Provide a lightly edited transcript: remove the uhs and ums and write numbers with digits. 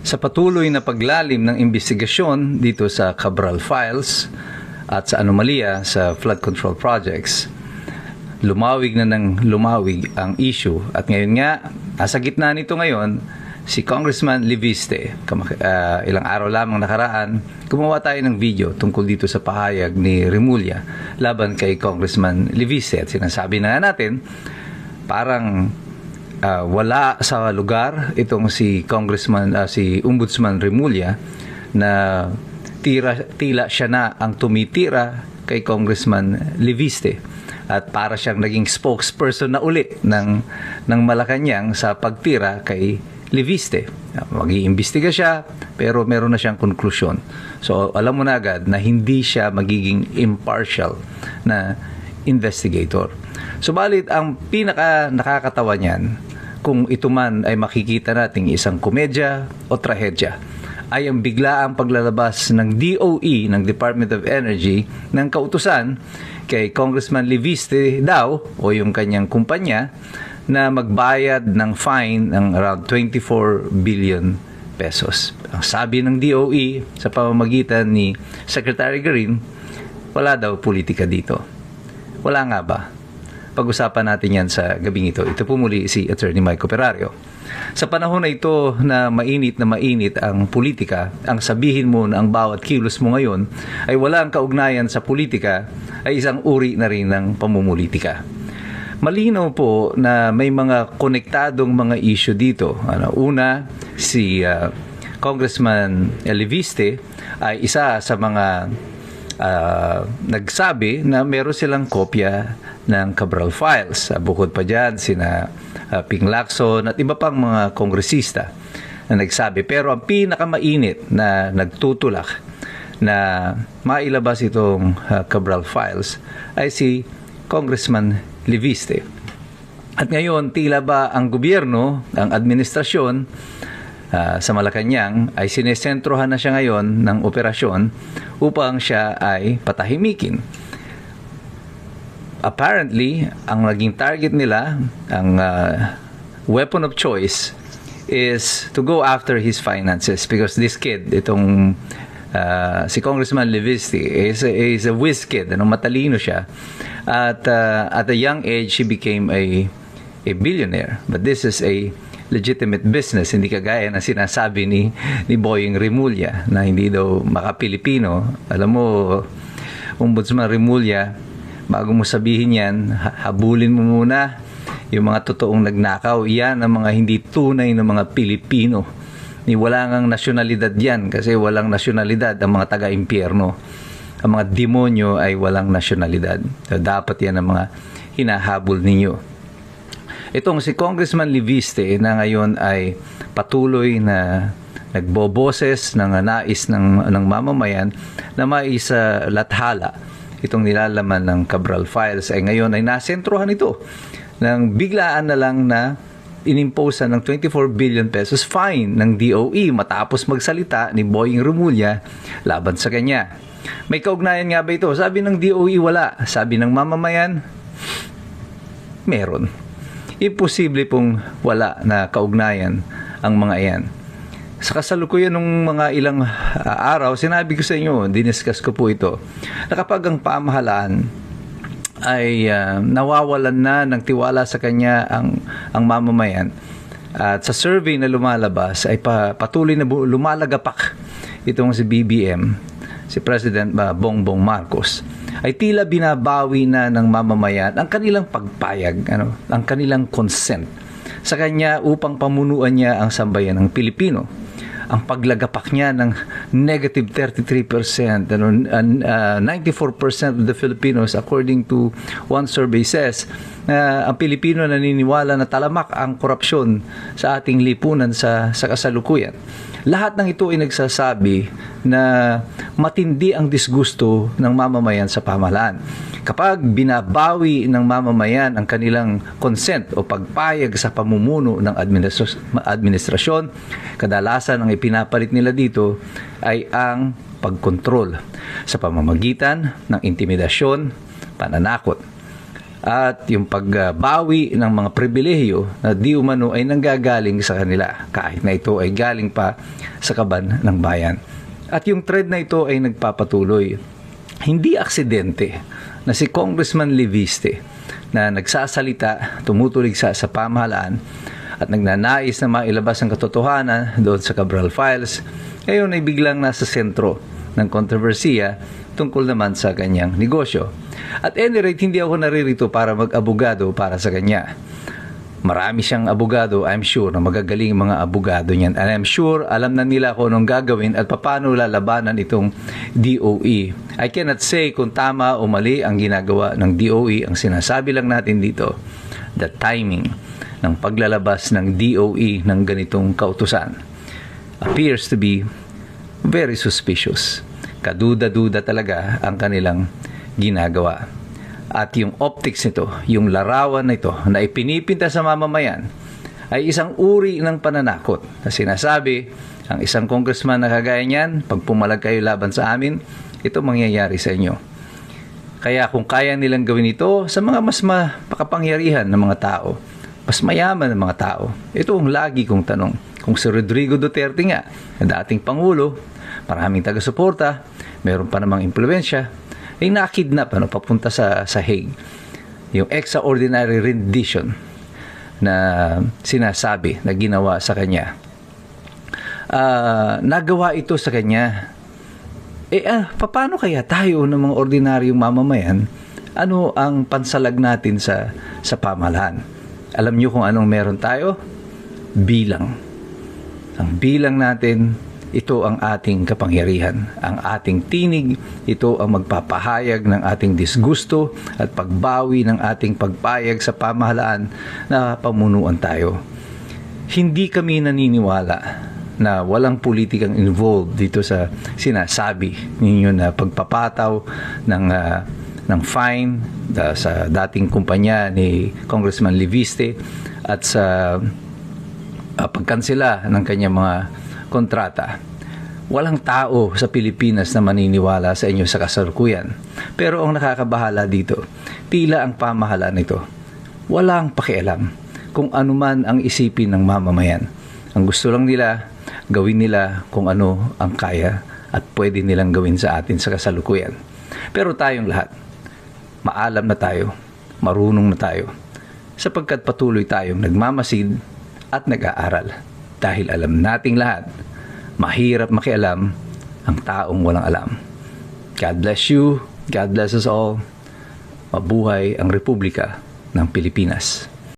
Sa patuloy na paglalim ng investigasyon dito sa Cabral Files at sa anomalya sa flood control projects, lumawig na ng lumawig ang issue. At ngayon nga, nasa gitna nito ngayon, si Congressman Leviste. Ilang araw lamang nakaraan, gumawa tayo ng video tungkol dito sa pahayag ni Remulla laban kay Congressman Leviste. At sinasabi na nga natin, parang wala sa lugar itong si si Ombudsman Remulla na tila siya na ang tumitira kay Congressman Leviste at para siyang naging spokesperson na uli ng Malacanang sa pagtira kay Leviste. Mag-iimbestiga siya pero meron na siyang konklusyon. So alam mo na agad na hindi siya magiging impartial na investigator. Subalit ang pinaka nakakatawa niyan, kung ito man ay makikita nating isang komedya o trahedya, ay ang biglaang paglalabas ng DOE, ng Department of Energy, ng kautusan kay Congressman Leviste daw o yung kanyang kumpanya na magbayad ng fine ng around 24 billion pesos. Ang sabi ng DOE sa pamamagitan ni Secretary Green, wala daw politika dito. Wala nga ba? Pag-usapan natin yan sa gabing ito. Ito po muli si Attorney Mike Operario. Sa panahon na ito na mainit ang politika, ang sabihin mo na ang bawat kilos mo ngayon ay wala ang kaugnayan sa politika ay isang uri na rin ng pamumulitika. Malinaw po na may mga konektadong mga issue dito. Una, si Congressman Leviste ay isa sa mga nagsabi na meron silang kopya ng Cabral Files. Bukod pa dyan, sina Ping Lacson at iba pang mga kongresista na nagsabi. Pero ang pinakamainit na nagtutulak na mailabas itong Cabral Files ay si Congressman Leviste. At ngayon, tila ba ang gobyerno, ang administrasyon sa Malacanang ay sinesentrohan na siya ngayon ng operasyon upang siya ay patahimikin. Apparently, ang naging target nila, ang weapon of choice is to go after his finances because this kid, itong si Congressman Leviste is a whiz kid, matalino siya. At a young age, he became a billionaire. But this is a legitimate business, hindi kagaya na sinasabi ni Boying Remulla na hindi daw maka-Pilipino. Alam mo, Ombudsman Remulla, bago mo sabihin yan, habulin mo muna yung mga totoong nagnakaw. Yan ang mga hindi tunay na mga Pilipino. Wala ngang nasyonalidad yan kasi walang nasyonalidad ang mga taga-impyerno. Ang mga demonyo ay walang nasyonalidad. So, dapat yan ang mga hinahabol ninyo. Itong si Congressman Leviste na ngayon ay patuloy na nagboboses ng nais ng mamamayan na maisalathala itong nilalaman ng Cabral Files ay ngayon ay nasentrohan ito ng biglaan na lang na inimposa ng 24 billion pesos fine ng DOE matapos magsalita ni Boying Remulla laban sa kanya. May kaugnayan nga ba ito? Sabi ng DOE wala. Sabi ng mamamayan, meron. Imposible pong wala na kaugnayan ang mga iyan. Sa kasalukuyan ng mga ilang araw, sinabi ko sa inyo, diniscuss ko po ito, na kapag ang pamahalaan ay nawawalan na ng tiwala sa kanya ang mamamayan, at sa survey na lumalabas ay patuloy na lumalagapak itong si BBM, si President Bongbong Marcos, ay tila binabawi na ng mamamayan ang kanilang pagpayag, ang kanilang consent sa kanya upang pamunuan niya ang sambayan ng Pilipino. Ang paglagapak niya ng negative 33%, 94% of the Filipinos, according to one survey says, ang Pilipino naniniwala na talamak ang korupsyon sa ating lipunan sa kasalukuyan. Lahat ng ito ay nagsasabi na matindi ang disgusto ng mamamayan sa pamahalaan. Kapag binabawi ng mamamayan ang kanilang consent o pagpayag sa pamumuno ng administrasyon, kadalasan ang ipinapalit nila dito ay ang pagkontrol sa pamamagitan ng intimidasyon, pananakot, at yung pagbawi ng mga pribilehiyo na di umano ay nanggagaling sa kanila kahit na ito ay galing pa sa kaban ng bayan. At yung trend na ito ay nagpapatuloy. Hindi aksidente na si Congressman Leviste na nagsasalita, tumutulig sa pamahalaan at nagnanais na mailabas ang katotohanan doon sa Cabral Files, ngayon ay biglang nasa sentro ng kontrobersiya tungkol naman sa kanyang negosyo. At any rate, hindi ako naririto para mag-abogado para sa kanya. Marami siyang abogado, I'm sure, na magagaling mga abogado niyan. And I'm sure, alam na nila kung anong gagawin at paano lalabanan itong DOE. I cannot say kung tama o mali ang ginagawa ng DOE. Ang sinasabi lang natin dito, the timing ng paglalabas ng DOE ng ganitong kautusan appears to be very suspicious. Kaduda-duda talaga ang kanilang ginagawa. At yung optics nito, yung larawan nito na ipinipinta sa mamamayan ay isang uri ng pananakot na sinasabi, ang isang congressman na kagaya niyan, pag pumalag kayo laban sa amin, ito mangyayari sa inyo. Kaya kung kaya nilang gawin ito sa mga mas makapangyarihan ng mga tao, mas mayaman ng mga tao, ito ang lagi kong tanong. Kung si Rodrigo Duterte nga, na dating Pangulo, maraming taga-suporta, meron pa namang impluwensya, ay nakidnap papunta sa Hague. Yung extraordinary rendition na sinasabi na ginawa sa kanya. Nagawa ito sa kanya. Paano kaya tayo ng mga ordinaryong mamamayan, ano ang pansalag natin sa pamahalaan? Alam niyo kung anong meron tayo? Bilang. Ang bilang natin, ito ang ating kapangyarihan. Ang ating tinig, ito ang magpapahayag ng ating disgusto at pagbawi ng ating pagpayag sa pamahalaan na pamunuan tayo. Hindi kami naniniwala na walang politikang involved dito sa sinasabi ninyo na pagpapataw ng fine sa dating kumpanya ni Congressman Leviste at sa pagkansela ng kanyang mga kontrata. Walang tao sa Pilipinas na maniniwala sa inyo sa kasalukuyan. Pero ang nakakabahala dito, tila ang pamahalaan nito walang pakialam kung anuman ang isipin ng mamamayan. Ang gusto lang nila, gawin nila kung ano ang kaya at pwede nilang gawin sa atin sa kasalukuyan. Pero tayong lahat, maalam na tayo, marunong na tayo, sapagkat patuloy tayong nagmamasid at nag-aaral. Dahil alam nating lahat, mahirap makialam ang taong walang alam. God bless you, God bless us all. Mabuhay ang Republika ng Pilipinas.